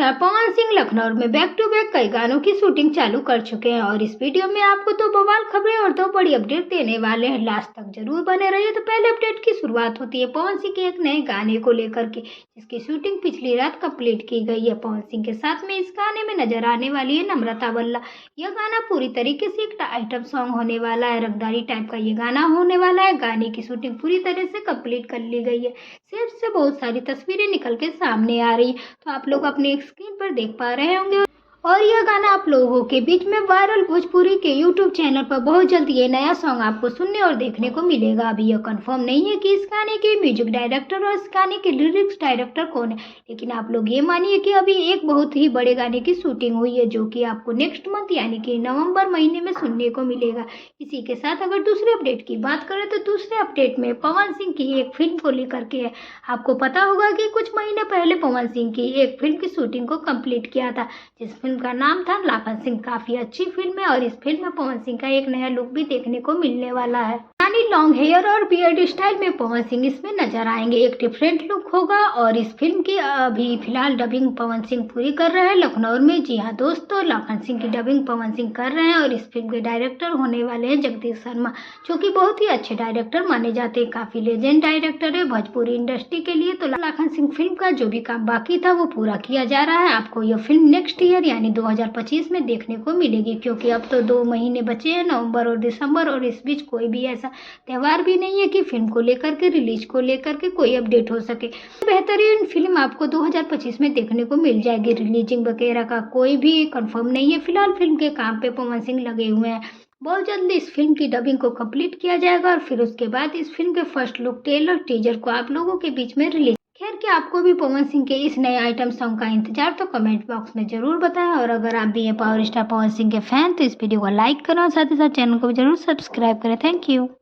Star Pawan Singh Lucknow में back to back कई गानों की शूटिंग चालू कर चुके हैं और इस वीडियो में आपको दो बवाल खबरें और दो बड़ी अपडेट देने वाले हैं। लास्ट तक जरूर बने रहिए। तो पहले अपडेट की शुरुआत होती है पवन सिंह के एक नए गाने को लेकर के, जिसकी शूटिंग पिछली रात कंप्लीट की गई है। पवन सिंह के साथ में इस गाने में नजर आने वाली है नम्रता बल्ला। यह गाना पूरी तरीके से एक आइटम सॉन्ग होने वाला है, रंगदारी टाइप का ये गाना होने वाला है। गाने की शूटिंग पूरी तरह से कंप्लीट कर ली गई है। सेट से बहुत सारी तस्वीरें निकल के सामने आ रही, तो आप लोग अपने स्क्रीन पर देख पा रहे होंगे। और यह गाना आप लोगों के बीच में वायरल भोजपुरी के यूट्यूब चैनल पर बहुत जल्द ये नया सॉन्ग आपको सुनने और देखने को मिलेगा। अभी यह कंफर्म नहीं है कि इस गाने के म्यूजिक डायरेक्टर और इस गाने के लिरिक्स डायरेक्टर कौन है, लेकिन आप लोग ये मानिए कि अभी एक बहुत ही बड़े गाने की शूटिंग हुई है, जो कि आपको नेक्स्ट मंथ यानी कि नवंबर महीने में सुनने को मिलेगा। इसी के साथ अगर दूसरे अपडेट की बात करें तो दूसरे अपडेट में पवन सिंह की एक फिल्म को लेकर के है। आपको पता होगा कि कुछ महीने पहले पवन सिंह की एक फिल्म की शूटिंग को कंप्लीट किया था, जिस फिल्म का नाम था लाखन सिंह। काफी अच्छी फिल्म है और इस फिल्म में पवन सिंह का एक नया लुक भी देखने को मिलने वाला है। यानी लॉन्ग हेयर और बियर्ड स्टाइल में पवन सिंह इसमें नजर आएंगे। एक डिफरेंट लुक होगा और इस फिल्म की अभी फिलहाल डबिंग पवन सिंह पूरी कर रहे हैं लखनऊ में। जी हाँ दोस्तों, लाखन सिंह की डबिंग पवन सिंह कर रहे हैं और इस फिल्म के डायरेक्टर होने वाले हैं जगदीश शर्मा, जो कि बहुत ही अच्छे डायरेक्टर माने जाते हैं। काफी लेजेंड डायरेक्टर है भोजपुरी इंडस्ट्री के लिए। तो लाखन सिंह फिल्म का जो भी काम बाकी था वो पूरा किया जा रहा है। आपको यह फिल्म नेक्स्ट ईयर यानी 2025 में देखने को मिलेगी, क्योंकि अब तो 2 महीने बचे हैं, नवंबर और दिसंबर, और इस बीच कोई भी ऐसा त्योहार भी नहीं है कि फिल्म को लेकर के रिलीज को लेकर के कोई अपडेट हो सके। बेहतरीन फिल्म आपको 2025 में देखने को मिल जाएगी। रिलीजिंग वगैरह का कोई भी कंफर्म नहीं है। फिलहाल फिल्म के काम पे पवन सिंह लगे हुए हैं। बहुत जल्दी इस फिल्म की डबिंग को कंप्लीट किया जाएगा और फिर उसके बाद इस फिल्म के फर्स्ट लुक ट्रेलर टीजर को आप लोगों के बीच में रिलीज। खैर, क्या आपको भी पवन सिंह के इस नए आइटम सॉन्ग का इंतजार, तो कमेंट बॉक्स में जरूर बताएं। और अगर आप भी हैं पावर स्टार पवन सिंह के फैन तो इस वीडियो को लाइक करें और साथ ही साथ चैनल को भी जरूर सब्सक्राइब करें। Thank you.